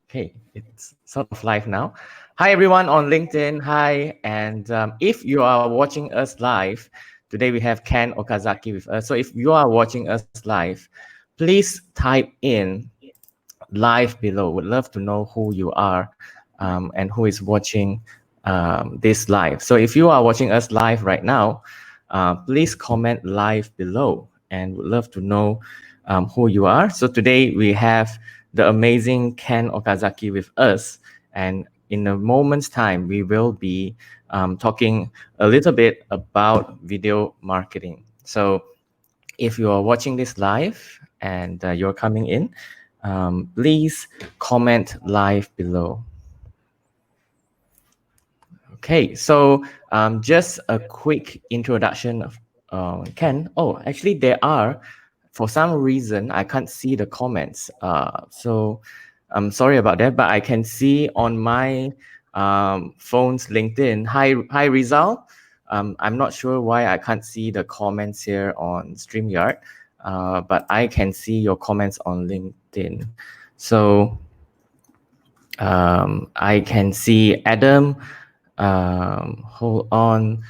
Okay, it's sort of live now. Hi, everyone on LinkedIn. Hi. And if you are watching us live, today we have Ken Okazaki with us. So if you are watching us live, please type in live below. Would love to know who you are and who is watching this live. So if you are watching us live right now, please comment live below and would love to know who you are. So today we have the amazing Ken Okazaki with us. And in a moment's time, we will be talking a little bit about video marketing. So if you are watching this live and you're coming in, please comment live below. Okay, so just a quick introduction of Ken. Oh, actually, there are, for some reason, I can't see the comments. So I'm sorry about that, but I can see on my phone's LinkedIn. Hi, Rizal. I'm not sure why I can't see the comments here on StreamYard, but I can see your comments on LinkedIn. So I can see Adam. Hold on.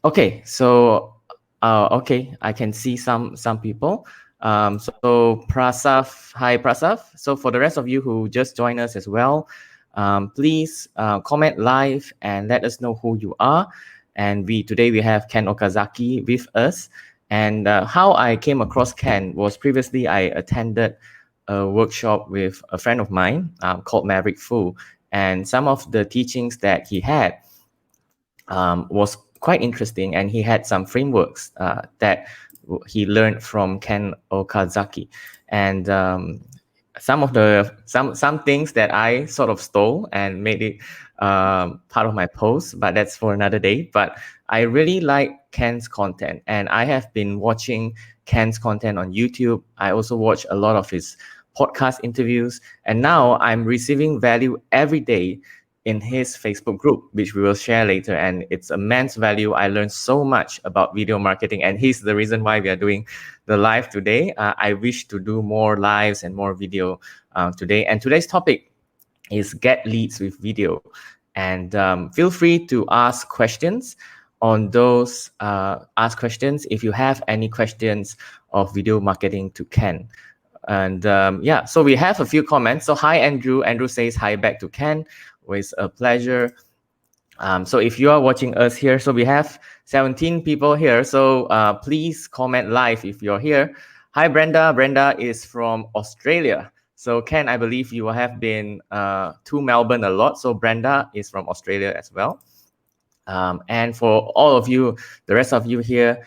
Okay, so okay, I can see some people. So Prasaf, hi Prasaf. So for the rest of you who just joined us as well, please comment live and let us know who you are. And today we have Ken Okazaki with us. And how I came across Ken was previously I attended a workshop with a friend of mine called Maverick Fu, and some of the teachings that he had was quite interesting, and he had some frameworks that he learned from Ken Okazaki, and some things that I sort of stole and made it part of my post, but that's for another day. But I really like Ken's content, and I have been watching Ken's content on YouTube. I also watch a lot of his podcast interviews, and now I'm receiving value every day in his Facebook group, which we will share later. And it's immense value. I learned so much about video marketing, and he's the reason why we are doing the live today. I wish to do more lives and more video today. And today's topic is get leads with video. And feel free to ask questions on those. Ask questions if you have any questions of video marketing to Ken. And yeah, so we have a few comments. So hi, Andrew. Andrew says hi back to Ken. Always a pleasure. So if you are watching us here, so we have 17 people here. So please comment live if you're here. Hi, Brenda. Brenda is from Australia. So Ken, I believe you have been to Melbourne a lot. So Brenda is from Australia as well. And for all of you, the rest of you here,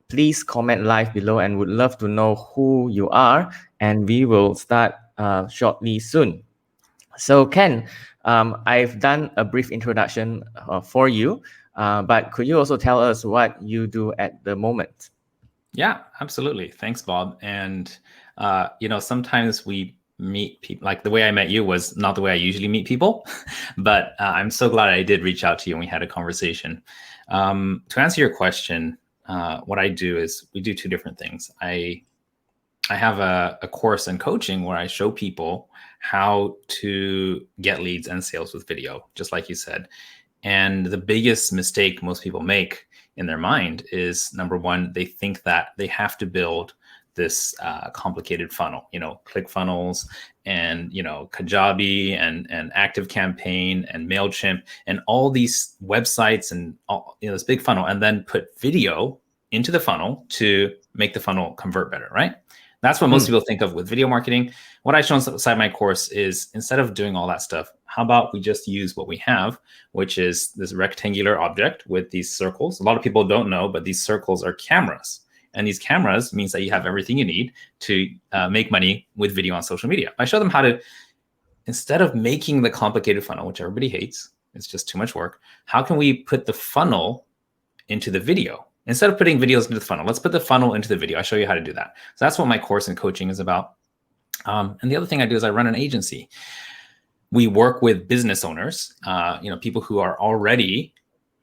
please comment live below and would love to know who you are. And we will start shortly soon. So Ken, I've done a brief introduction for you, but could you also tell us what you do at the moment? Yeah, absolutely. Thanks, Bob. And, sometimes we meet people, like the way I met you was not the way I usually meet people, but I'm so glad I did reach out to you and we had a conversation. To answer your question, what I do is we do two different things. I have a course in coaching where I show people how to get leads and sales with video, just like you said. And the biggest mistake most people make in their mind is, number one, they think that they have to build this complicated funnel, ClickFunnels and, Kajabi and ActiveCampaign and MailChimp and all these websites and this big funnel, and then put video into the funnel to make the funnel convert better, right? That's what most people think of with video marketing. What I show inside my course is, instead of doing all that stuff, how about we just use what we have, which is this rectangular object with these circles. A lot of people don't know, but these circles are cameras. And these cameras means that you have everything you need to make money with video on social media. I show them how to, instead of making the complicated funnel, which everybody hates, it's just too much work, how can we put the funnel into the video? Instead of putting videos into the funnel, let's put the funnel into the video. I show you how to do that. So that's what my course in coaching is about. And the other thing I do is I run an agency. We work with business owners, people who are already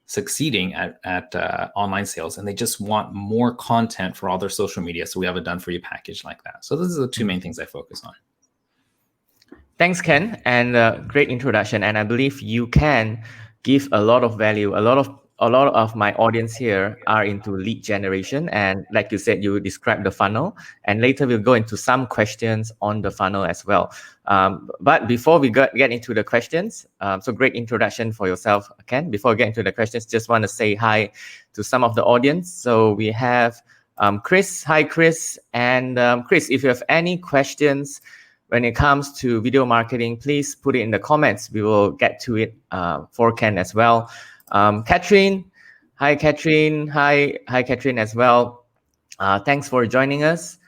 succeeding at online sales, and they just want more content for all their social media. So we have a done for you package like that. So those are the two main things I focus on. Thanks, Ken, and great introduction. And I believe you can give a lot of value. A lot of my audience here are into lead generation, and like you said, you described the funnel, and later we'll go into some questions on the funnel as well. But before we get into the questions, so great introduction for yourself, Ken. Before we get into the questions, just want to say hi to some of the audience. So we have Chris. Hi, Chris. And Chris, if you have any questions when it comes to video marketing, please put it in the comments. We will get to it for Ken as well. Catherine, hi Catherine, hi Catherine as well. Thanks for joining us.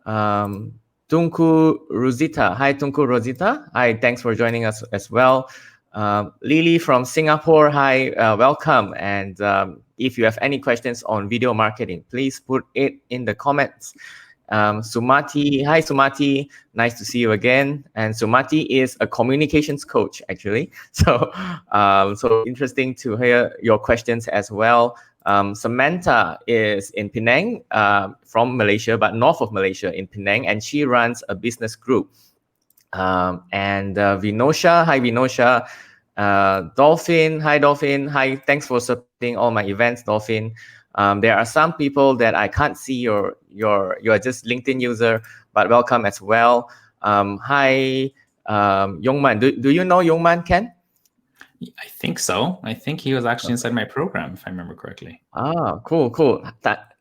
Tunku Rosita, hi Tunku Rosita, hi, thanks for joining us as well. Lily from Singapore, hi, welcome. And if you have any questions on video marketing, please put it in the comments. Sumati, hi Sumati, nice to see you again. And Sumati is a communications coach actually. So, so interesting to hear your questions as well. Samantha is in Penang, from Malaysia, but north of Malaysia in Penang, and she runs a business group. And Vinosha, hi Vinosha. Dolphin, hi Dolphin, hi, thanks for supporting all my events, Dolphin. There are some people that I can't see you're just LinkedIn user, but welcome as well. Hi, Yongman. Do you know Yongman, Ken? I think so. I think he was actually inside my program, if I remember correctly. Ah, cool.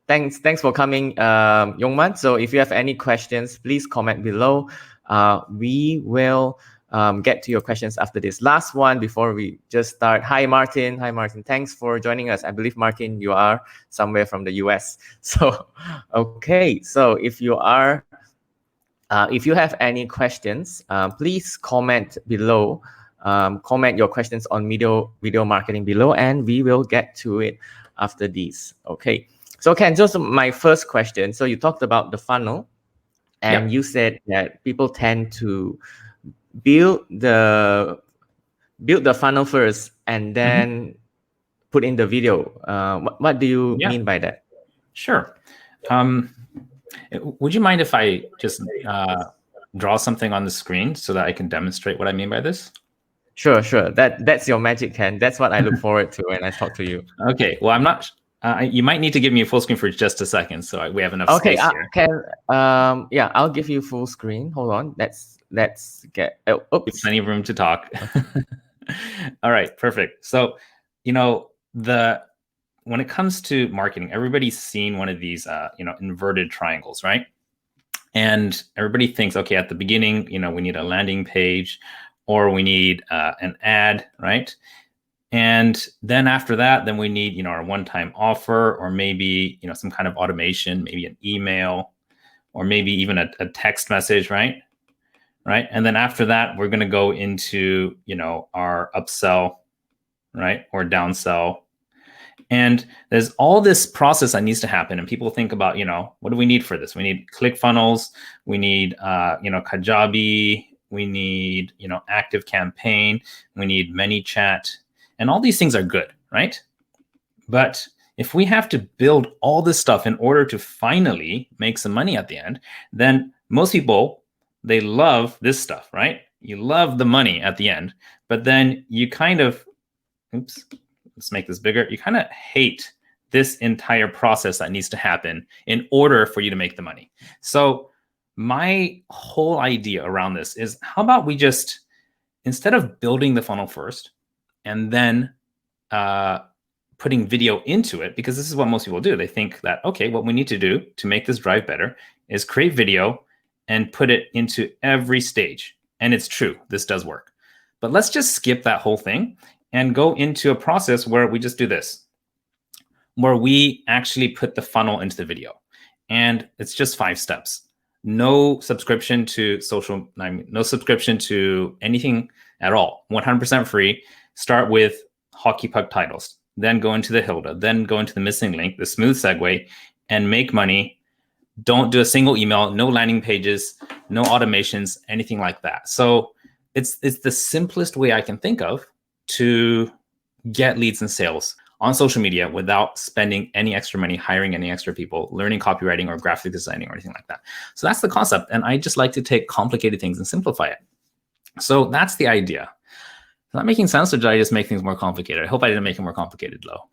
Thanks for coming, Yongman. So if you have any questions, please comment below. We will get to your questions after this last one before we just start. Hi Martin, thanks for joining us. I believe Martin, you are somewhere from the US. So okay, so if you have any questions, please comment below. Comment your questions on video marketing below, and we will get to it after these. Okay, so Ken, just my first question. So you talked about the funnel, and you said that people tend to build the funnel first and then put in the video. What do you mean by that? Sure. Would you mind if I just draw something on the screen so that I can demonstrate what I mean by this? Sure. That's your magic, Ken. That's what I look forward to when I talk to you. Okay. Well, I'm not. You might need to give me a full screen for just a second, so we have enough space here. Ken, yeah, I'll give you full screen. Hold on. Let's get. Oops. Plenty of room to talk. All right. Perfect. So, when it comes to marketing, everybody's seen one of these, inverted triangles, right? And everybody thinks, okay, at the beginning, we need a landing page, or we need an ad, right? And then after that, then we need, our one-time offer, or maybe, some kind of automation, maybe an email, or maybe even a text message, right? Right. And then after that, we're going to go into, our upsell, right? Or downsell. And there's all this process that needs to happen. And people think about, what do we need for this? We need ClickFunnels. We need, Kajabi. We need, Active Campaign. We need ManyChat. And all these things are good, right? But if we have to build all this stuff in order to finally make some money at the end, then most people, they love this stuff, right? You love the money at the end, but then you kind of, let's make this bigger. You kind of hate this entire process that needs to happen in order for you to make the money. So my whole idea around this is, how about we just, instead of building the funnel first and then putting video into it, because this is what most people do. They think that, okay, what we need to do to make this drive better is create video and put it into every stage. And it's true, this does work. But let's just skip that whole thing and go into a process where we just do this, where we actually put the funnel into the video. And it's just 5 steps. No subscription to no subscription to anything at all. 100% free. Start with hockey puck titles, then go into the Hilda, then go into the missing link, the smooth segue, and make money. Don't do a single email, no landing pages, no automations, anything like that. So it's the simplest way I can think of to get leads and sales on social media without spending any extra money, hiring any extra people, learning copywriting or graphic designing or anything like that. So that's the concept. And I just like to take complicated things and simplify it. So that's the idea. Is that making sense, or did I just make things more complicated? I hope I didn't make it more complicated, Lo.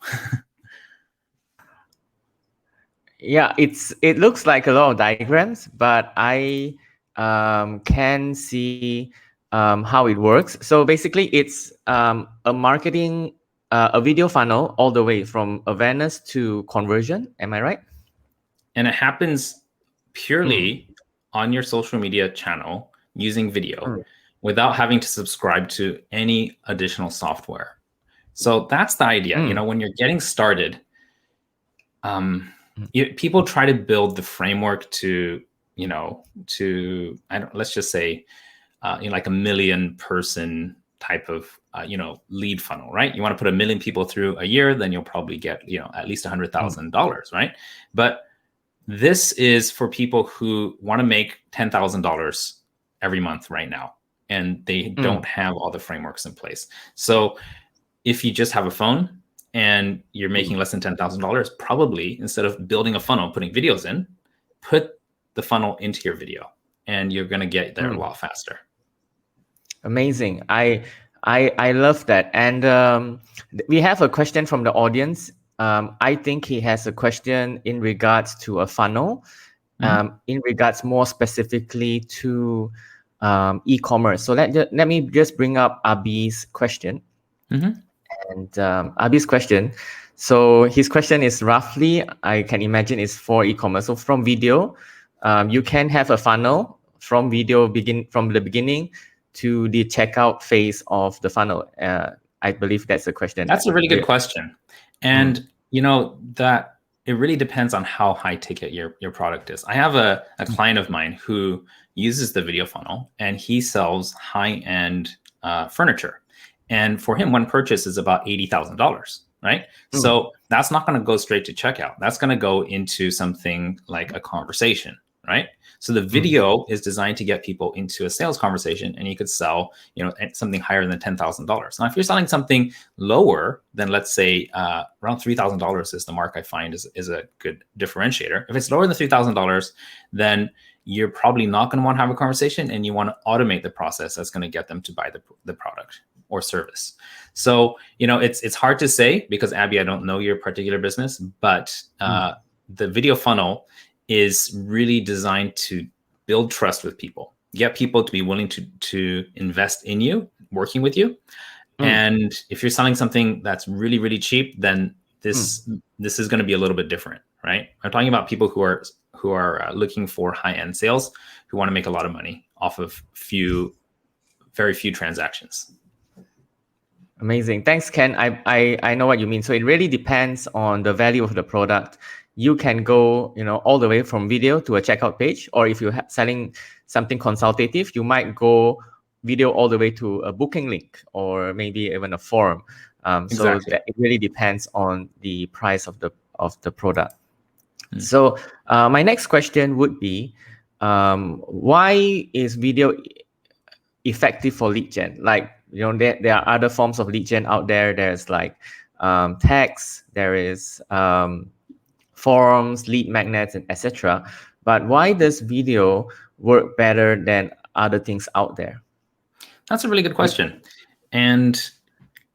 Yeah, it looks like a lot of diagrams, but I can see how it works. So basically, it's a marketing, a video funnel all the way from awareness to conversion. Am I right? And it happens purely on your social media channel using video without having to subscribe to any additional software. So that's the idea. You know, when you're getting started, people try to build the framework to, you know, to, let's just say, you know, like a 1 million person type of, you know, lead funnel, right? You want to put 1 million people through a year, then you'll probably get, you know, at least $100,000, right? But this is for people who want to make $10,000 every month right now, and they don't have all the frameworks in place. So if you just have a phone and you're making less than $10,000, probably instead of building a funnel, putting videos in, put the funnel into your video, and you're going to get there a lot faster. Amazing. I love that. And we have a question from the audience. I think he has a question in regards to a funnel, in regards more specifically to e-commerce. So let me just bring up Abi's question. And Abi's question. So his question is roughly, I can imagine, is for e-commerce. So from video, you can have a funnel from video from the beginning to the checkout phase of the funnel. I believe that's the question. That's a really good question. And you know, that it really depends on how high ticket your product is. I have a client of mine who uses the video funnel, and he sells high-end furniture. And for him, one purchase is about $80,000, right? So that's not going to go straight to checkout. That's going to go into something like a conversation, right? So the video is designed to get people into a sales conversation, and you could sell, you know, something higher than $10,000. Now, if you're selling something lower than, let's say, around $3,000 is the mark I find is a good differentiator. If it's lower than $3,000, then you're probably not going to want to have a conversation, and you want to automate the process that's going to get them to buy the product or service. So, you know, it's hard to say because, Abby, I don't know your particular business, but the video funnel is really designed to build trust with people, get people to be willing to invest in you, working with you. And if you're selling something that's really, really cheap, then this is going to be a little bit different, right? I'm talking about people who are looking for high-end sales, who want to make a lot of money off of very few transactions. Amazing. Thanks, Ken. I know what you mean. So it really depends on the value of the product. You can go, you know, all the way from video to a checkout page, or if you're selling something consultative, you might go video all the way to a booking link, or maybe even a form. So that it really depends on the price of the product. So my next question would be, why is video effective for lead gen? Like, you know, there are other forms of lead gen out there. There's like text, there is forums, lead magnets, and etc. But why does video work better than other things out there? That's a really good question. And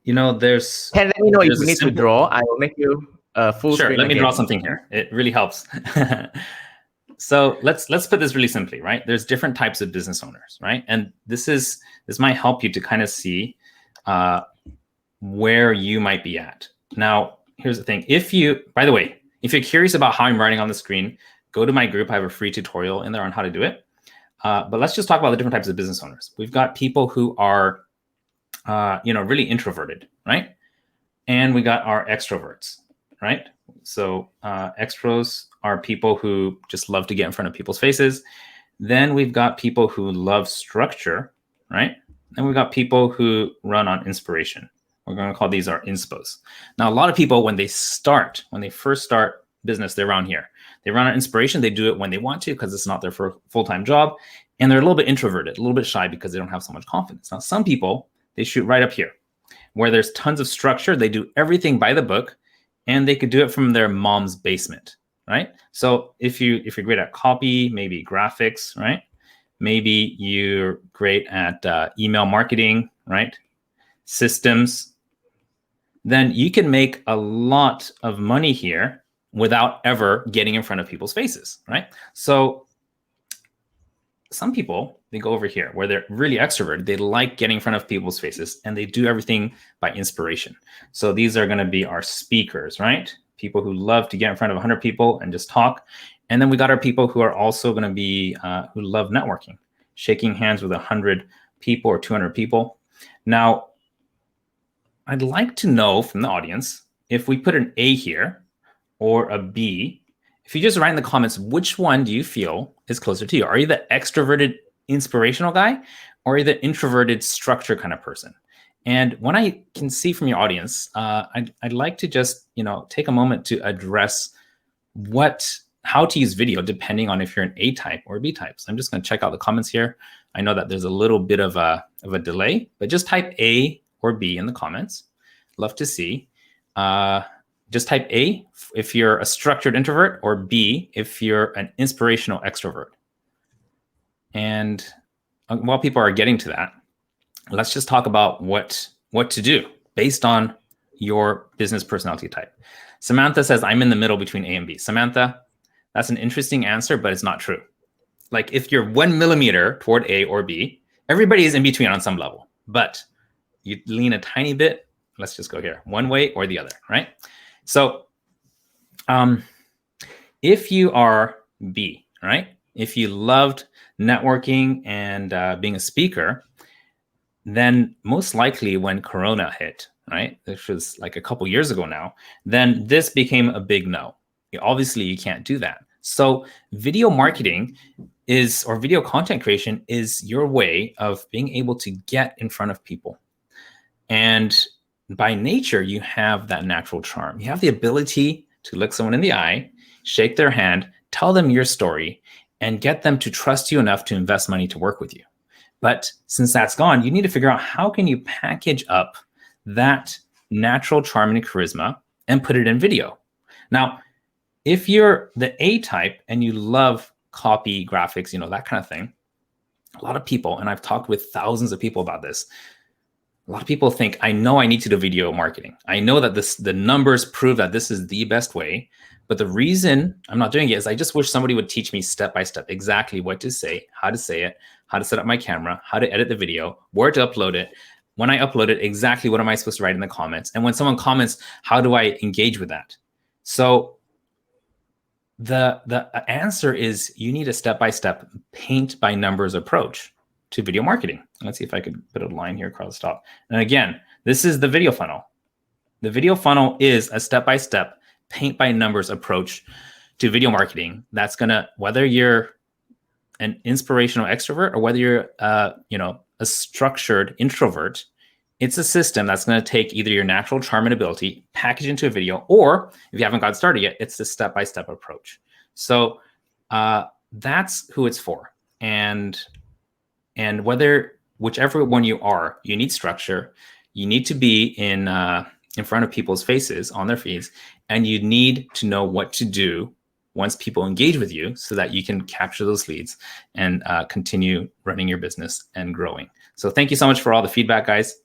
you know, Can let me know if you need to draw. I will make you full screen. Sure, let me draw something here. It really helps. So let's put this really simply, right? There's different types of business owners, right? And this might help you to kind of see where you might be at. Now, here's the thing. By the way, if you're curious about how I'm writing on the screen, go to my group. I have a free tutorial in there on how to do it. But let's just talk about the different types of business owners. We've got people who are, you know, really introverted, right? And we got our extroverts, right? So extros are people who just love to get in front of people's faces. Then we've got people who love structure, right? And we've got people who run on inspiration. We're going to call these our inspos. Now, a lot of people, when they first start business, they're around here. They run on inspiration. They do it when they want to because it's not their full-time job. And they're a little bit introverted, a little bit shy because they don't have so much confidence. Now, some people, they shoot right up here where there's tons of structure. They do everything by the book, and they could do it from their mom's basement, right? So if you're great at copy, maybe graphics, right? Maybe you're great at email marketing, right? Systems. Then you can make a lot of money here without ever getting in front of people's faces, right? So some people, they go over here where they're really extroverted. They like getting in front of people's faces, and they do everything by inspiration. So these are going to be our speakers, right? People who love to get in front of 100 people and just talk. And then we got our people who are also going to be, who love networking, shaking hands with 100 people or 200 people. Now, I'd like to know from the audience, if we put an A here or a B, if you just write in the comments, which one do you feel is closer to you? Are you the extroverted, inspirational guy, or are you the introverted, structure kind of person? And when I can see from your audience, I'd like to just take a moment to address how to use video depending on if you're an A type or a B type. So I'm just going to check out the comments here. I know that there's a little bit of a delay, but just type A or B in the comments. Love to see. Just type A if you're a structured introvert, or B if you're an inspirational extrovert. And while people are getting to that, let's just talk about what to do based on your business personality type. Samantha says, I'm in the middle between A and B. Samantha, that's an interesting answer, but it's not true. Like if you're 1 millimeter toward A or B, everybody is in between on some level, but you lean a tiny bit. Let's just go here, one way or the other, right? So if you are B, right? If you loved networking and being a speaker, then most likely when Corona hit, right, which was like a couple years ago now, then this became a big no. Obviously, you can't do that. So video marketing or video content creation is your way of being able to get in front of people. And by nature, you have that natural charm. You have the ability to look someone in the eye, shake their hand, tell them your story, and get them to trust you enough to invest money to work with you. But since that's gone, you need to figure out how can you package up that natural charm and charisma and put it in video. Now, if you're the A type and you love copy, graphics, that kind of thing, a lot of people, and I've talked with thousands of people about this, a lot of people think, I know I need to do video marketing. I know that the numbers prove that this is the best way. But the reason I'm not doing it is I just wish somebody would teach me step by step exactly what to say, how to say it, how to set up my camera, how to edit the video, where to upload it. When I upload it, exactly what am I supposed to write in the comments? And when someone comments, how do I engage with that? So the answer is you need a step-by-step paint by numbers approach to video marketing. Let's see if I could put a line here across the top. And again, this is the video funnel. The video funnel is a step-by-step paint by numbers approach to video marketing. That's gonna, whether you're an inspirational extrovert or whether you're a structured introvert, it's a system that's going to take either your natural charm and ability, package into a video, or if you haven't got started yet, it's the step-by-step approach. So that's who it's for. And whichever one you are, you need structure. You need to be in front of people's faces on their feeds, and you need to know what to do once people engage with you so that you can capture those leads and continue running your business and growing. So thank you so much for all the feedback, guys.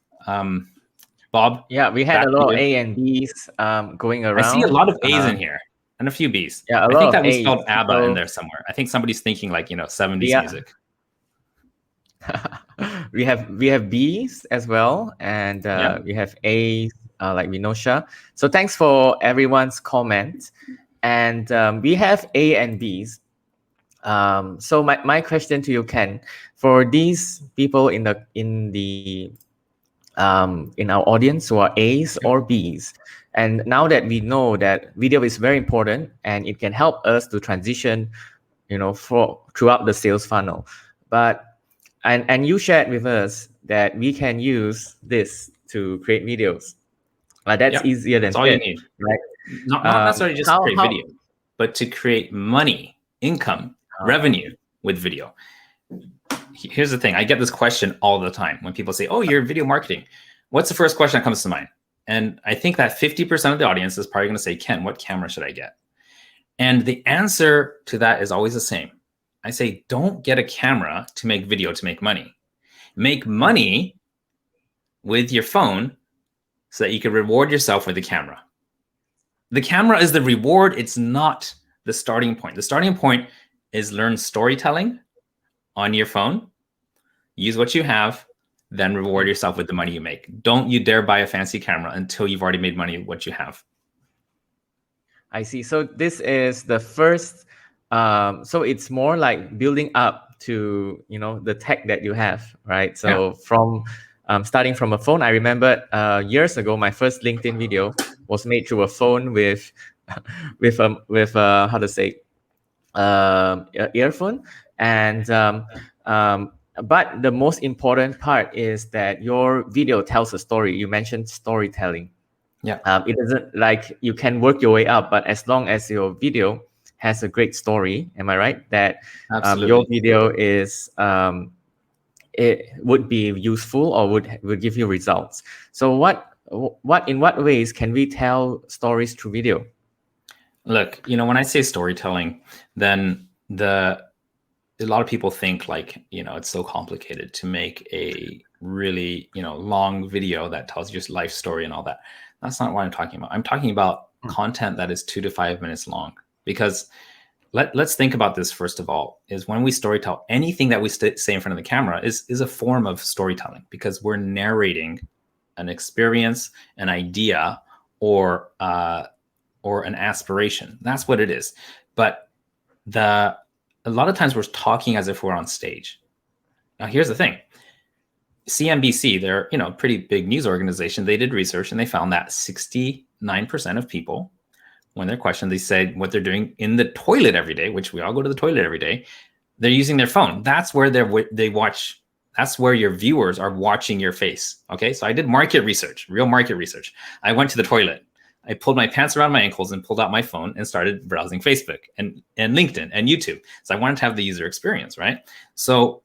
Bob? Yeah, we had a lot of A and Bs going around. I see a lot of A's in here and a few B's. Yeah, I think that we A's. spelled ABBA in there somewhere. I think somebody's thinking like, 70s music. we have Bs as well, and we have A's like Vinosha. So thanks for everyone's comment. And we have A and Bs. So my question to you, Ken, for these people in our audience who are A's or B's, and now that we know that video is very important and it can help us to transition, throughout the sales funnel, but and you shared with us that we can use this to create videos. That's easier than that's all you need, right? Not necessarily just to create video, but to create money, income, revenue with video. Here's the thing. I get this question all the time when people say, oh, you're video marketing. What's the first question that comes to mind? And I think that 50% of the audience is probably going to say, Ken, what camera should I get? And the answer to that is always the same. I say, don't get a camera to make video to make money. Make money with your phone so that you can reward yourself with the camera. The camera is the reward. It's not the starting point. The starting point is learn storytelling on your phone, use what you have, then reward yourself with the money you make. Don't you dare buy a fancy camera until you've already made money with what you have. I see. So this is the first. So it's more like building up to the tech that you have, right? So from starting from a phone, I remember years ago my first LinkedIn video was made through a phone with with how to say earphone, and but the most important part is that your video tells a story. You mentioned storytelling. Yeah. It isn't like you can work your way up, but as long as your video has a great story, am I right? That your video is it would be useful or would give you results. So in what ways can we tell stories through video? Look, when I say storytelling, then a lot of people think like, it's so complicated to make a really, long video that tells your life story and all that. That's not what I'm talking about. I'm talking about content that is 2 to 5 minutes long. Because let's think about this first of all, is when we storytell, anything that we say in front of the camera is a form of storytelling, because we're narrating an experience, an idea, or an aspiration. That's what it is. But a lot of times we're talking as if we're on stage. Now, here's the thing. CNBC, they're a pretty big news organization. They did research and they found that 69% of people, when they're questioned, they said what they're doing in the toilet every day, which we all go to the toilet every day, they're using their phone. That's where they watch. That's where your viewers are watching your face. Okay, so I did market research, real market research. I went to the toilet. I pulled my pants around my ankles and pulled out my phone and started browsing Facebook and LinkedIn and YouTube. So I wanted to have the user experience, right? So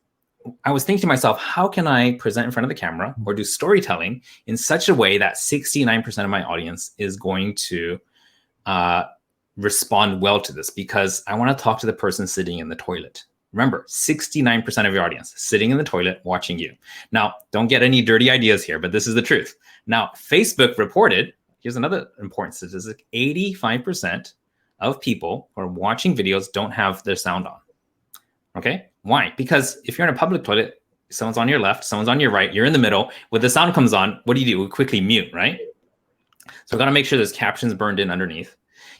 I was thinking to myself, how can I present in front of the camera or do storytelling in such a way that 69% of my audience is going to respond well to this? Because I want to talk to the person sitting in the toilet. Remember, 69% of your audience sitting in the toilet watching you. Now, don't get any dirty ideas here, but this is the truth. Now, Facebook reported, here's another important statistic, 85% of people who are watching videos don't have their sound on. Okay, why? Because if you're in a public toilet, someone's on your left, someone's on your right, you're in the middle. When the sound comes on, what do? We quickly mute, right? So we've got to make sure there's captions burned in underneath.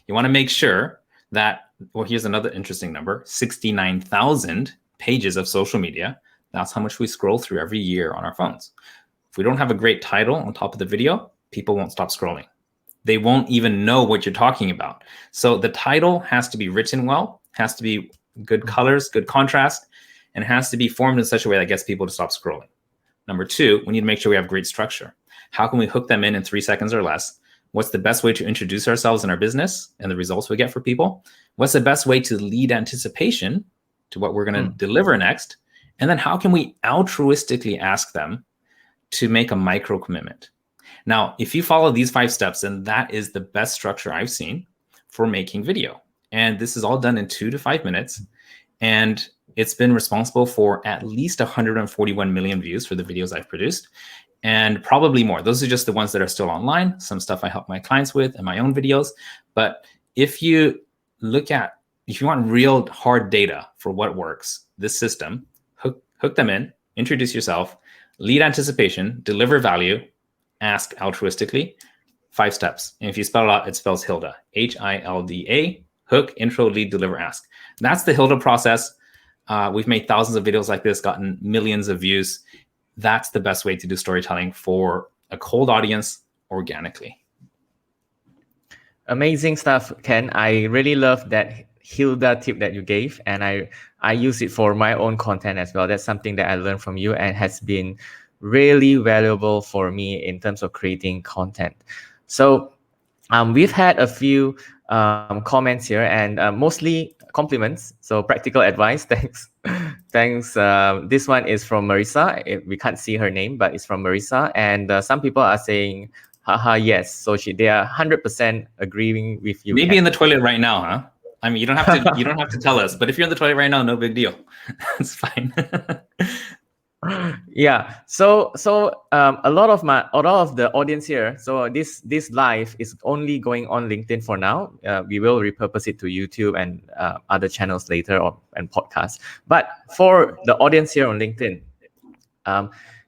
You want to make sure that, well, here's another interesting number, 69,000 pages of social media. That's how much we scroll through every year on our phones. If we don't have a great title on top of the video, people won't stop scrolling. They won't even know what you're talking about. So the title has to be written well, has to be good colors, good contrast, and has to be formed in such a way that gets people to stop scrolling. Number two, we need to make sure we have great structure. How can we hook them in 3 seconds or less? What's the best way to introduce ourselves and our business and the results we get for people? What's the best way to lead anticipation to what we're going to deliver next? And then how can we altruistically ask them to make a micro commitment? Now, if you follow these 5 steps, then that is the best structure I've seen for making video. And this is all done in 2 to 5 minutes. And it's been responsible for at least 141 million views for the videos I've produced, and probably more. Those are just the ones that are still online. Some stuff I help my clients with in my own videos. But if you want real hard data for what works, this system, hook them in, introduce yourself, lead anticipation, deliver value, ask altruistically, 5 steps. And if you spell it out, it spells Hilda, Hilda, hook, intro, lead, deliver, ask. That's the Hilda process. We've made thousands of videos like this, gotten millions of views. That's the best way to do storytelling for a cold audience organically. Amazing stuff, Ken. I really love that Hilda tip that you gave, and I use it for my own content as well. That's something that I learned from you and has been really valuable for me in terms of creating content. So we've had a few comments here, and mostly compliments. So practical advice. Thanks. Thanks. This one is from Marissa. We can't see her name, but it's from Marissa. And some people are saying, haha, yes. So they are 100% agreeing with you. Maybe Ken. in the toilet right now, huh? I mean, you don't have to tell us, but if you're in the toilet right now, no big deal. It's fine. Yeah, a lot of the audience here, so this live is only going on LinkedIn for now. We will repurpose it to YouTube and other channels later, and podcasts. But for the audience here on LinkedIn,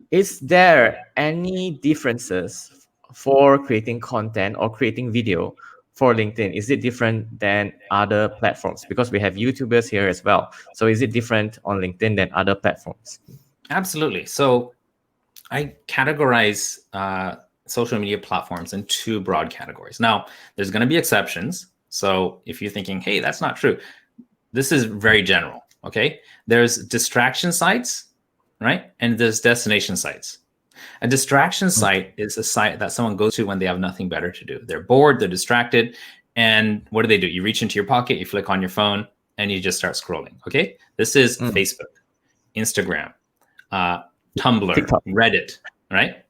is there any differences for creating content or creating video for LinkedIn? Is it different than other platforms? Because we have YouTubers here as well. So is it different on LinkedIn than other platforms? Absolutely. So I categorize social media platforms in two broad categories. Now, there's going to be exceptions. So if you're thinking, hey, that's not true, this is very general. Okay. There's distraction sites, right? And there's destination sites. A distraction site is a site that someone goes to when they have nothing better to do. They're bored, they're distracted. And what do? You reach into your pocket, you flick on your phone, and you just start scrolling. Okay. This is Facebook, Instagram, Tumblr, TikTok. Reddit, right?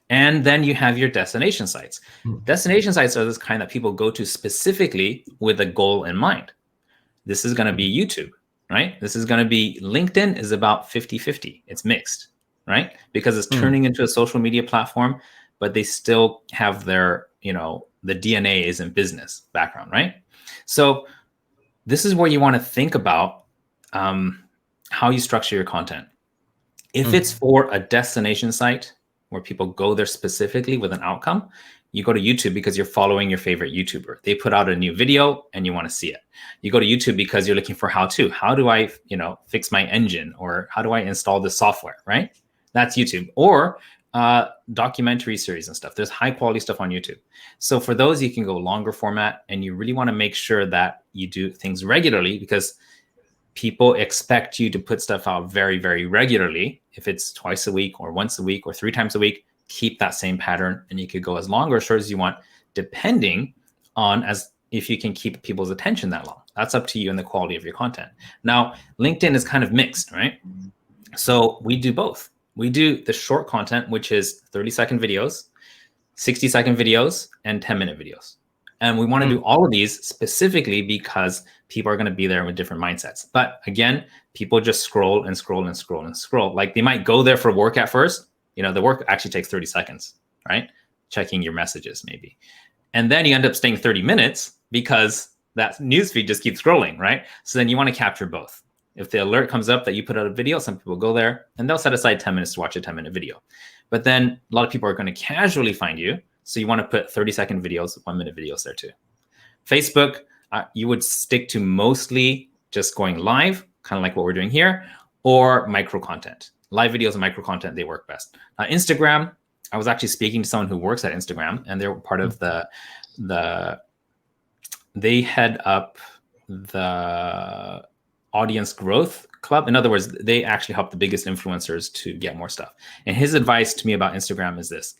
And then you have your destination sites. Destination sites are this kind that people go to specifically with a goal in mind. This is going to be YouTube, right? This is going to be LinkedIn is about 50-50. It's mixed, right? Because it's turning into a social media platform, but they still have their, the DNA is in business background, right? So this is where you want to think about how you structure your content. If it's for a destination site where people go there specifically with an outcome, you go to YouTube because you're following your favorite YouTuber. They put out a new video and you want to see it. You go to YouTube because you're looking for how-to. How do I, fix my engine, or how do I install this software, right? That's YouTube. Or documentary series and stuff. There's high quality stuff on YouTube. So for those, you can go longer format, and you really want to make sure that you do things regularly, because people expect you to put stuff out very, very regularly. If it's twice a week or once a week or 3 times a week, keep that same pattern, and you could go as long or as short as you want, depending on if you can keep people's attention that long. That's up to you and the quality of your content. Now, LinkedIn is kind of mixed, right? So we do both. We do the short content, which is 30-second videos, 60-second videos, and 10-minute videos. And we want to do all of these specifically because people are going to be there with different mindsets. But again, people just scroll and scroll and scroll and scroll. Like, they might go there for work at first. The work actually takes 30 seconds, right? Checking your messages maybe. And then you end up staying 30 minutes because that newsfeed just keeps scrolling, right? So then you want to capture both. If the alert comes up that you put out a video, some people go there and they'll set aside 10 minutes to watch a 10-minute video. But then a lot of people are going to casually find you. So you want to put 30-second videos, 1-minute videos there too. Facebook, you would stick to mostly just going live, kind of like what we're doing here, or micro content. Live videos and micro content, they work best. Instagram, I was actually speaking to someone who works at Instagram, and they're part of they head up the audience growth club. In other words, they actually help the biggest influencers to get more stuff. And his advice to me about Instagram is this: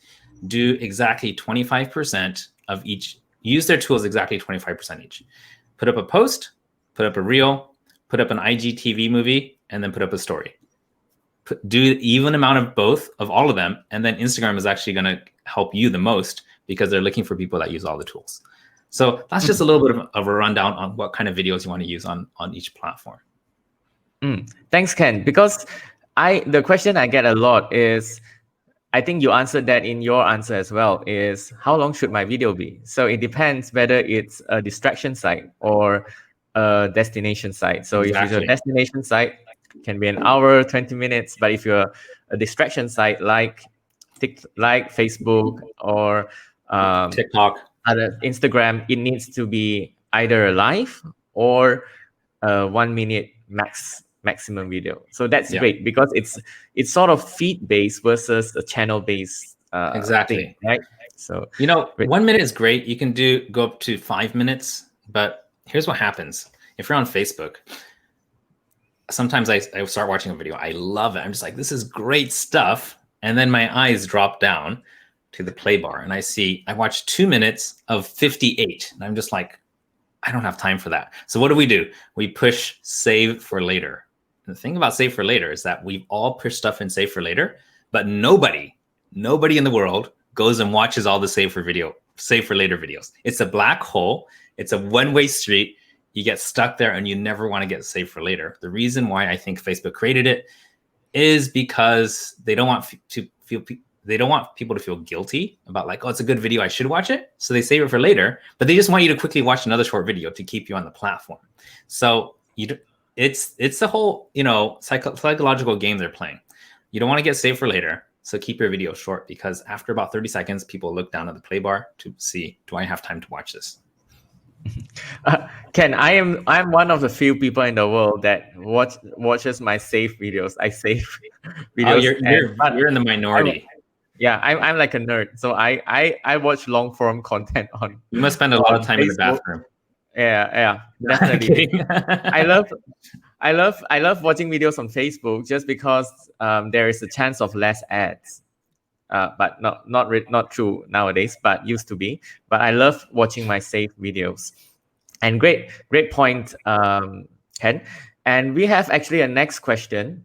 do exactly 25% of each, use their tools exactly 25% each. Put up a post, put up a reel, put up an IGTV movie, and then put up a story. Do even amount of both of all of them, and then Instagram is actually going to help you the most because they're looking for people that use all the tools. So that's just a little bit of a rundown on what kind of videos you want to use on each platform. Thanks, Ken. Because the question I get a lot is, I think you answered that in your answer as well, is how long should my video be? So it depends whether it's a distraction site or a destination site. So if it's a destination site, it can be an hour, 20 minutes. But if you're a distraction site like Facebook or TikTok, other Instagram, it needs to be either live or 1 minute maximum video. So that's great, because it's sort of feed based versus a channel based thing, right? So 1 minute is great. You can go up to 5 minutes, but here's what happens. If you're on Facebook, sometimes I start watching a video, I love it, I'm just like, this is great stuff, and then my eyes drop down to the play bar and I watch 2 minutes of 58, and I'm just like, I don't have time for that. So what do? We push save for later. And the thing about save for later is that we've all pushed stuff in save for later, but nobody in the world goes and watches all the save for later videos. It's a black hole. It's a one-way street. you get stuck there and you never want to get saved for later. The reason why I think Facebook created it is because they don't want people to feel guilty about like, oh, it's a good video, I should watch it. So they save it for later, but they just want you to quickly watch another short video to keep you on the platform. So it's a whole, psychological game they're playing. You don't want to get saved for later. So keep your video short, because after about 30 seconds, people look down at the play bar to see, do I have time to watch this? Ken, I'm one of the few people in the world that watches my save videos. I save videos. Oh, you're in the minority. I'm like a nerd. So I watch long form content on. You must spend a lot of time Facebook. in the bathroom. Yeah, definitely. I love watching videos on Facebook just because there is a chance of less ads. But not true nowadays, but used to be. But I love watching my saved videos. And great point, Ken. And we have actually a next question,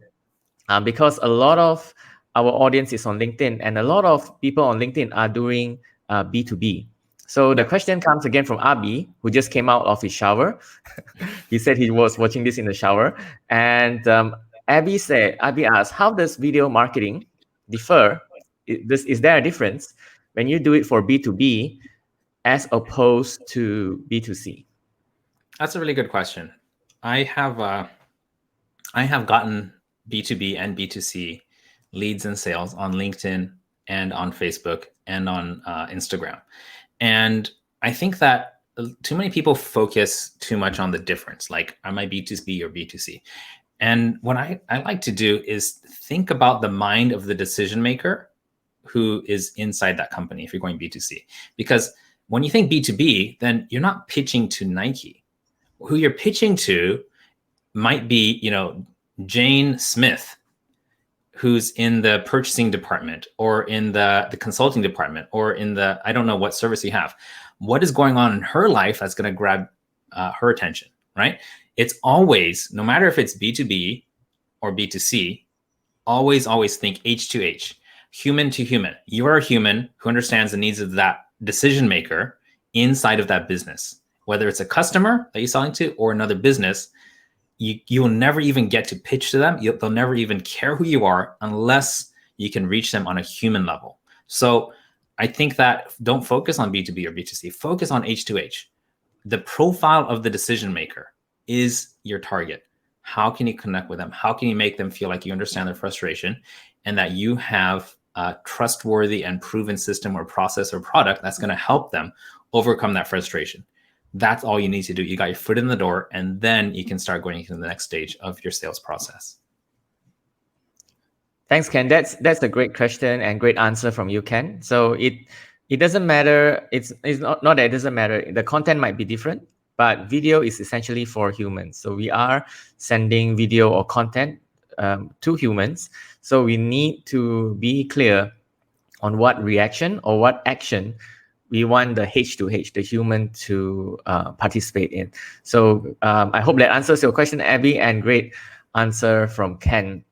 because a lot of our audience is on LinkedIn, and a lot of people on LinkedIn are doing B2B. So the question comes again from Abi, who just came out of his shower. He said he was watching this in the shower. And Abby asked, how does video marketing differ? Is there a difference when you do it for B2B as opposed to B2C? That's a really good question. I have gotten B2B and B2C leads and sales on LinkedIn and on Facebook and on Instagram. And I think that too many people focus too much on the difference, like, am I B2B or B2C? And what I like to do is think about the mind of the decision maker who is inside that company if you're going B2C. Because when you think B2B, then you're not pitching to Nike. Who you're pitching to might be, Jane Smith, who's in the purchasing department or in the consulting department or in the, I don't know what service you have. What is going on in her life that's going to grab her attention, right? It's always, no matter if it's B2B or B2C, always think H2H, human to human. You are a human who understands the needs of that decision maker inside of that business, whether it's a customer that you're selling to or another business. You will never even get to pitch to them. They'll never even care who you are unless you can reach them on a human level. So I think that don't focus on B2B or B2C, focus on H2H. The profile of the decision maker is your target. How can you connect with them? How can you make them feel like you understand their frustration and that you have a trustworthy and proven system or process or product that's going to help them overcome that frustration? That's all you need to do. You got your foot in the door, and then you can start going into the next stage of your sales process. Thanks, Ken. That's a great question and great answer from you, Ken. So it doesn't matter. It's not that it doesn't matter. The content might be different, but video is essentially for humans. So we are sending video or content to humans. So we need to be clear on what reaction or what action we want the H2H, the human, to participate in. So I hope that answers your question, Abby, and great answer from Ken.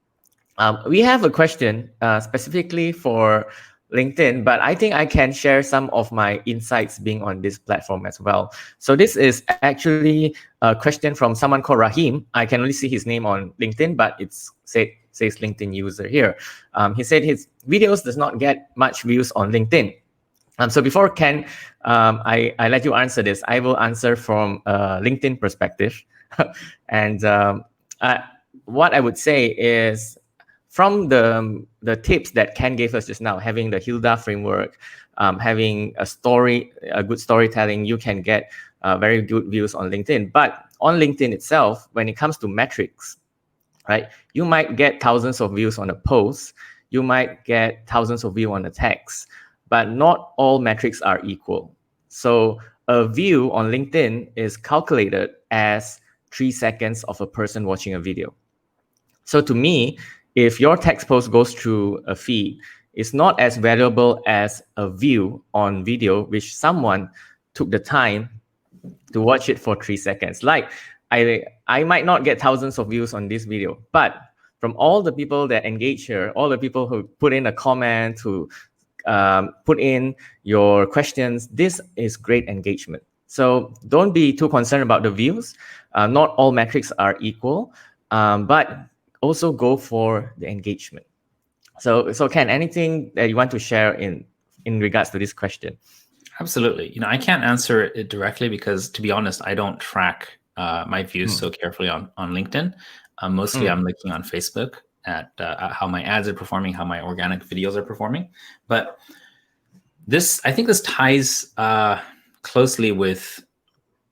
We have a question specifically for LinkedIn, but I think I can share some of my insights being on this platform as well. So this is actually a question from someone called Rahim. I can only see his name on LinkedIn, but it says LinkedIn user here. He said his videos does not get much views on LinkedIn. So before Ken, I let you answer this. I will answer from a LinkedIn perspective. And what I would say is, from the tips that Ken gave us just now, having the Hilda framework, having a good storytelling, you can get very good views on LinkedIn. But on LinkedIn itself, when it comes to metrics, right, you might get thousands of views on a post, you might get thousands of views on a text, but not all metrics are equal. So a view on LinkedIn is calculated as 3 seconds of a person watching a video. So to me, if your text post goes through a feed, it's not as valuable as a view on video, which someone took the time to watch it for 3 seconds. Like I might not get thousands of views on this video, but from all the people that engage here, all the people who put in a comment, who put in your questions, this is great engagement. So don't be too concerned about the views. Not all metrics are equal, but also go for the engagement. So Ken, anything that you want to share in regards to this question? Absolutely. I can't answer it directly because, to be honest, I don't track my views so carefully on LinkedIn. Mostly, I'm looking on Facebook at how my ads are performing, how my organic videos are performing. But I think this ties closely with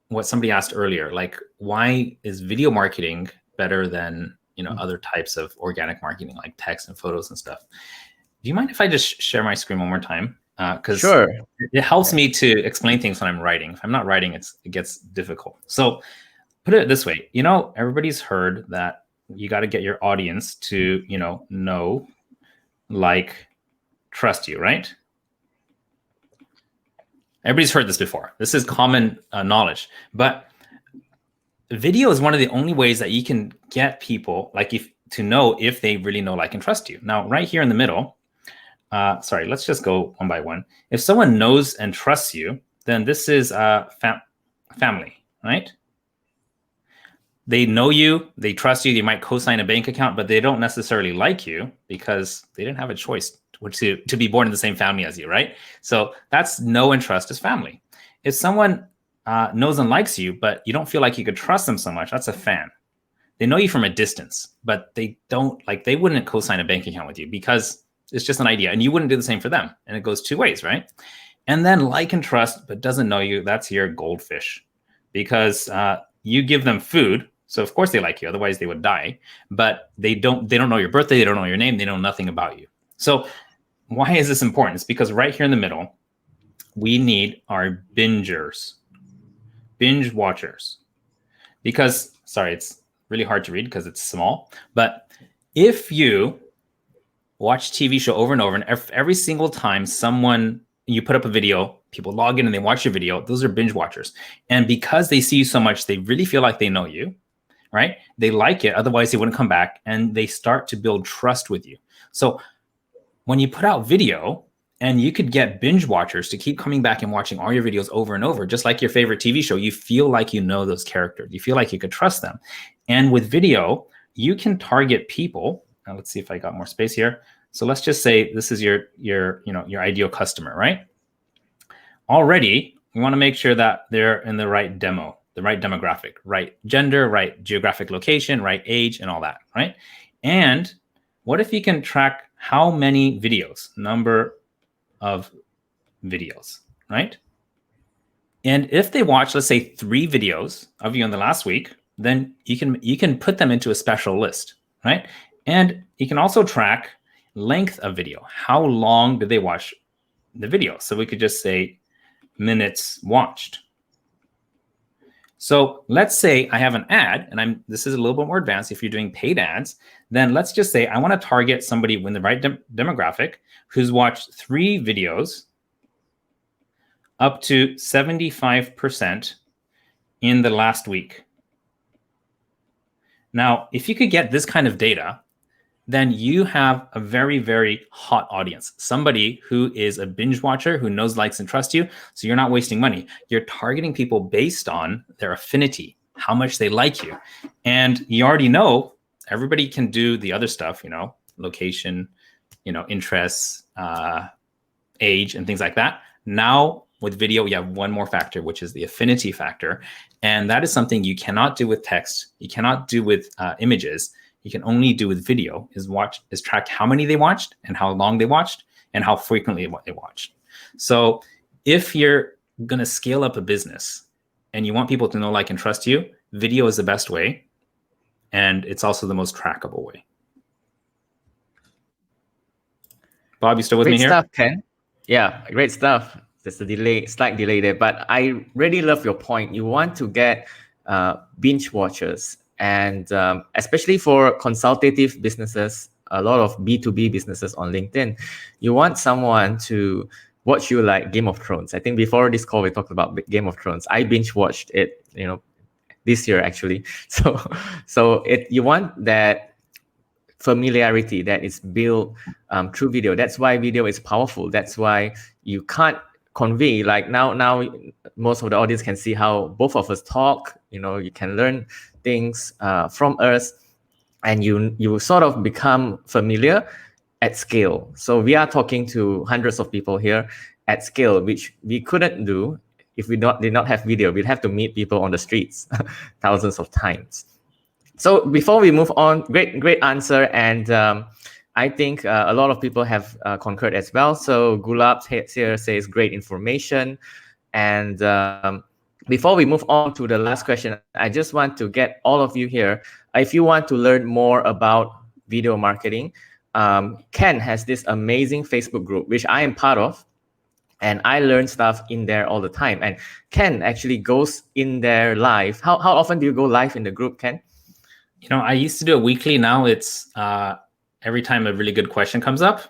what somebody asked earlier. Like, why is video marketing better than other types of organic marketing, like text and photos and stuff? Do you mind if I just share my screen one more time? Because Sure. it helps me to explain things when I'm writing. If I'm not writing, it gets difficult. So put it this way, everybody's heard that you got to get your audience to, know, like, trust you, right? Everybody's heard this before. This is common knowledge. But video is one of the only ways that you can get people to know if they really know, like, and trust you. Now, right here in the middle, sorry, let's just go one by one. If someone knows and trusts you, then this is family, right? They know you, they trust you, they might co-sign a bank account, but they don't necessarily like you because they didn't have a choice to be born in the same family as you, right? So that's know and trust as family. If someone knows and likes you, but you don't feel like you could trust them so much, that's a fan. They know you from a distance, but they wouldn't co-sign a bank account with you because it's just an idea, and you wouldn't do the same for them. And it goes two ways, right? And then like and trust, but doesn't know you, that's your goldfish, because you give them food. So of course they like you, otherwise they would die. But they don't know your birthday, they don't know your name, they know nothing about you. So why is this important? It's because right here in the middle, we need our binge watchers. Because, sorry, it's really hard to read because it's small. But if you watch TV show over and over, and every single time you put up a video, people log in and they watch your video, those are binge watchers. And because they see you so much, they really feel like they know you, right? They like it, otherwise they wouldn't come back, and they start to build trust with you. So when you put out video, and you could get binge watchers to keep coming back and watching all your videos over and over, just like your favorite TV show, you feel like you know those characters. You feel like you could trust them. And with video, you can target people. Now let's see if I got more space here. So let's just say this is your ideal customer, right? Already, we want to make sure that they're in the right demographic, right gender, right geographic location, right age, and all that, right? And what if you can track how many videos, number of videos, right? And if they watch, let's say 3 videos of you in the last week, then you can put them into a special list, right? And you can also track length of video. How long did they watch the video? So we could just say minutes watched. So let's say I have an ad, and this is a little bit more advanced. If you're doing paid ads, then let's just say I want to target somebody with the right demographic who's watched 3 videos up to 75% in the last week. Now, if you could get this kind of data, then you have a very, very hot audience. Somebody who is a binge watcher, who knows, likes, and trusts you. So you're not wasting money. You're targeting people based on their affinity, how much they like you. And you already know everybody can do the other stuff, location, interests, age, and things like that. Now, with video, you have one more factor, which is the affinity factor. And that is something you cannot do with text. You cannot do with images. You can only do with video, is track how many they watched and how long they watched and how frequently they watched. So if you're going to scale up a business and you want people to know, like, and trust you, video is the best way. And it's also the most trackable way. Bob, you still with me here? Great stuff, Ken. Yeah, great stuff. There's a slight delay there, but I really love your point. You want to get binge watchers, and especially for consultative businesses, a lot of B2B businesses on LinkedIn, you want someone to watch you like Game of Thrones. I think before this call, we talked about Game of Thrones. I binge watched it, this year actually. So you want that familiarity that is built through video. That's why video is powerful. That's why you can't convey. Like now most of the audience can see how both of us talk. You can learn things from us, and you sort of become familiar at scale. So we are talking to hundreds of people here at scale, which we couldn't do if we did not have video. We'd have to meet people on the streets thousands of times. So before we move on, great answer, and I think a lot of people have concurred as well. So Gulab here says great information, and before we move on to the last question, I just want to get all of you here. If you want to learn more about video marketing, Ken has this amazing Facebook group, which I am part of. And I learn stuff in there all the time. And Ken actually goes in there live. How often do you go live in the group, Ken? I used to do it weekly. Now it's every time a really good question comes up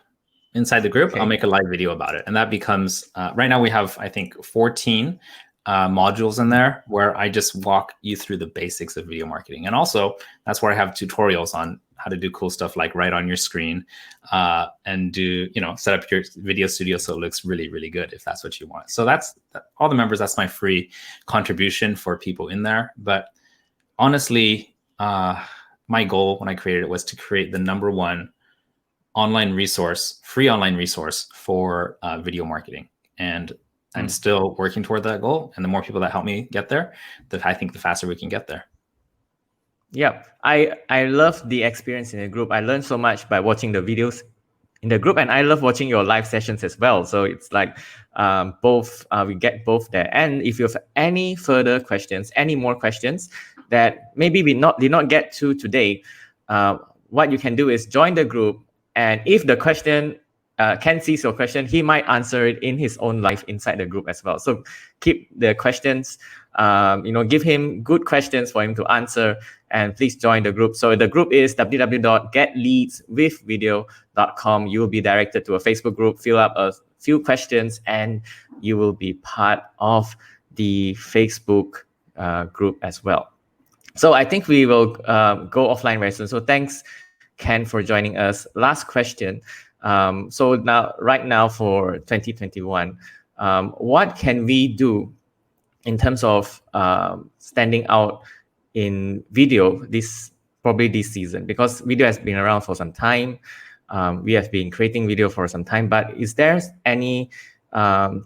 inside the group, I'll make a live video about it. And that becomes, right now we have, I think, 14 modules in there where I just walk you through the basics of video marketing. And also that's where I have tutorials on how to do cool stuff like right on your screen and do, set up your video studio so it looks really, really good if that's what you want. So that's all the members. That's my free contribution for people in there. But honestly, my goal when I created it was to create the #1 online resource, free online resource for video marketing. And I'm still working toward that goal. And the more people that help me get there, I think the faster we can get there. Yeah, I love the experience in the group. I learned so much by watching the videos in the group, and I love watching your live sessions as well. So it's like both, we get both there. And if you have any further questions, any more questions that maybe we did not get to today, what you can do is join the group. And if the question, Ken sees your question, he might answer it in his own live inside the group as well. So keep the questions, give him good questions for him to answer, and please join the group. So the group is www.getleadswithvideo.com. You will be directed to a Facebook group, fill up a few questions, and you will be part of the Facebook group as well. So I think we will go offline very soon. So thanks, Ken, for joining us. Last question. So right now for 2021, what can we do in terms of standing out in video probably this season? Because video has been around for some time. We have been creating video for some time, but is there any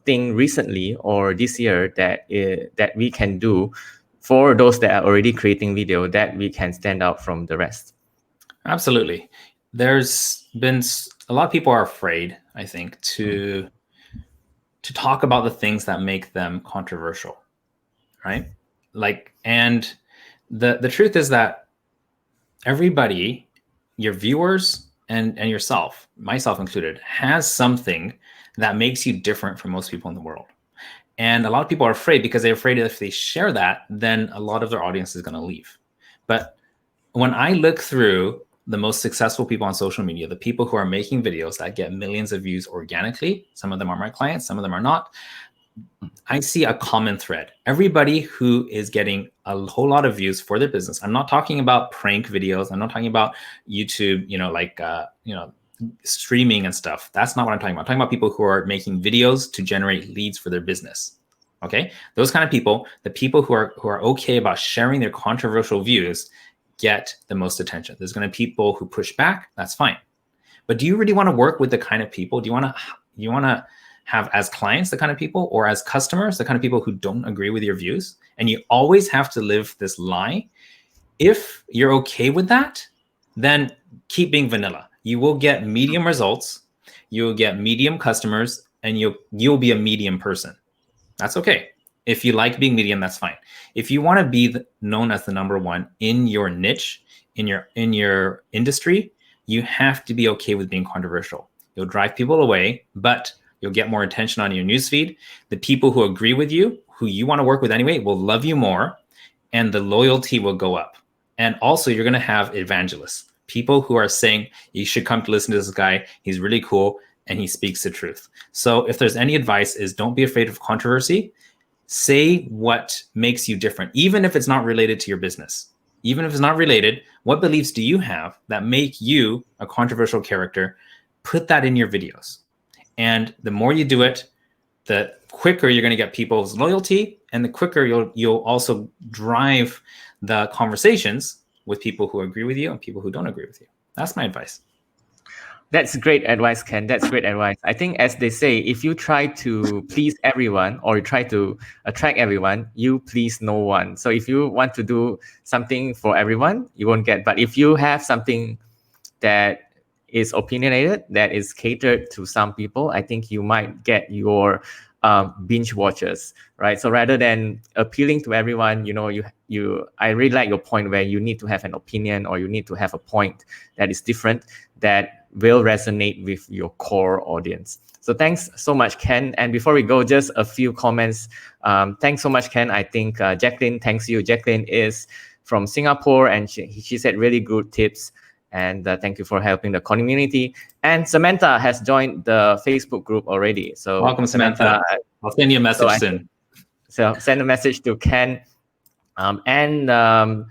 thing recently or this year that we can do for those that are already creating video that we can stand out from the rest? Absolutely. There's been a lot of people are afraid, I think, to talk about the things that make them controversial, right? And the truth is that everybody, your viewers and yourself, myself included, has something that makes you different from most people in the world. And a lot of people are afraid because they're afraid if they share that, then a lot of their audience is going to leave. But when I look through the most successful people on social media, the people who are making videos that get millions of views organically, some of them are my clients, some of them are not, I see a common thread. Everybody who is getting a whole lot of views for their business. I'm not talking about prank videos. I'm not talking about YouTube, streaming and stuff. That's not what I'm talking about. I'm talking about people who are making videos to generate leads for their business. Okay, those kind of people, the people who are okay about sharing their controversial views, get the most attention. There's going to be people who push back. That's fine. But do you really want to work with the kind of people? Do you want to have as clients the kind of people, or as customers the kind of people who don't agree with your views? And you always have to live this lie. If you're okay with that, then keep being vanilla. You will get medium results. You'll get medium customers, and you'll be a medium person. That's okay. If you like being medium, that's fine. If you want to be known as the #1 in your niche, in your industry, you have to be okay with being controversial. You'll drive people away, but you'll get more attention on your newsfeed. The people who agree with you, who you want to work with anyway, will love you more, and the loyalty will go up. And also, you're going to have evangelists, people who are saying, you should come to listen to this guy. He's really cool, and he speaks the truth. So if there's any advice, is don't be afraid of controversy. Say what makes you different, even if it's not related to your business. Even if it's not related, what beliefs do you have that make you a controversial character? Put that in your videos. And the more you do it, the quicker you're going to get people's loyalty, and the quicker you'll also drive the conversations with people who agree with you and people who don't agree with you. That's my advice. That's great advice, Ken. That's great advice. I think, as they say, if you try to please everyone or you try to attract everyone, you please no one. So if you want to do something for everyone, you won't get. But if you have something that is opinionated, that is catered to some people, I think you might get your binge watchers, right? So rather than appealing to everyone, I really like your point where you need to have an opinion or you need to have a point that is different, that will resonate with your core audience. So thanks so much, Ken. And before we go, just a few comments. Thanks so much, Ken. I think Jacqueline, thanks you. Jacqueline is from Singapore, and she said really good tips. And thank you for helping the community. And Samantha has joined the Facebook group already. So welcome, Samantha. I'll send you a message soon. So send a message to Ken and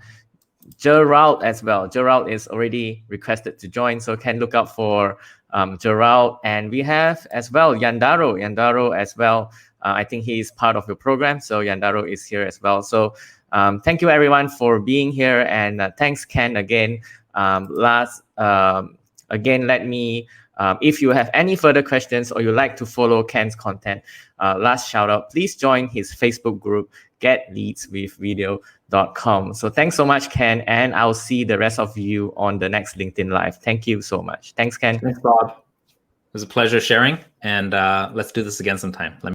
Gerald as well. Gerald is already requested to join, so can look out for Gerald. And we have as well Yandaro. Yandaro as well. I think he is part of the program, so Yandaro is here as well. So thank you everyone for being here, and thanks Ken again. Again, let me, if you have any further questions or you like to follow Ken's content, last shout out, please join his Facebook group, getleadswithvideo.com. So thanks so much, Ken, and I'll see the rest of you on the next LinkedIn Live. Thank you so much. Thanks, Ken. Thanks, Bob. It was a pleasure sharing, and let's do this again sometime.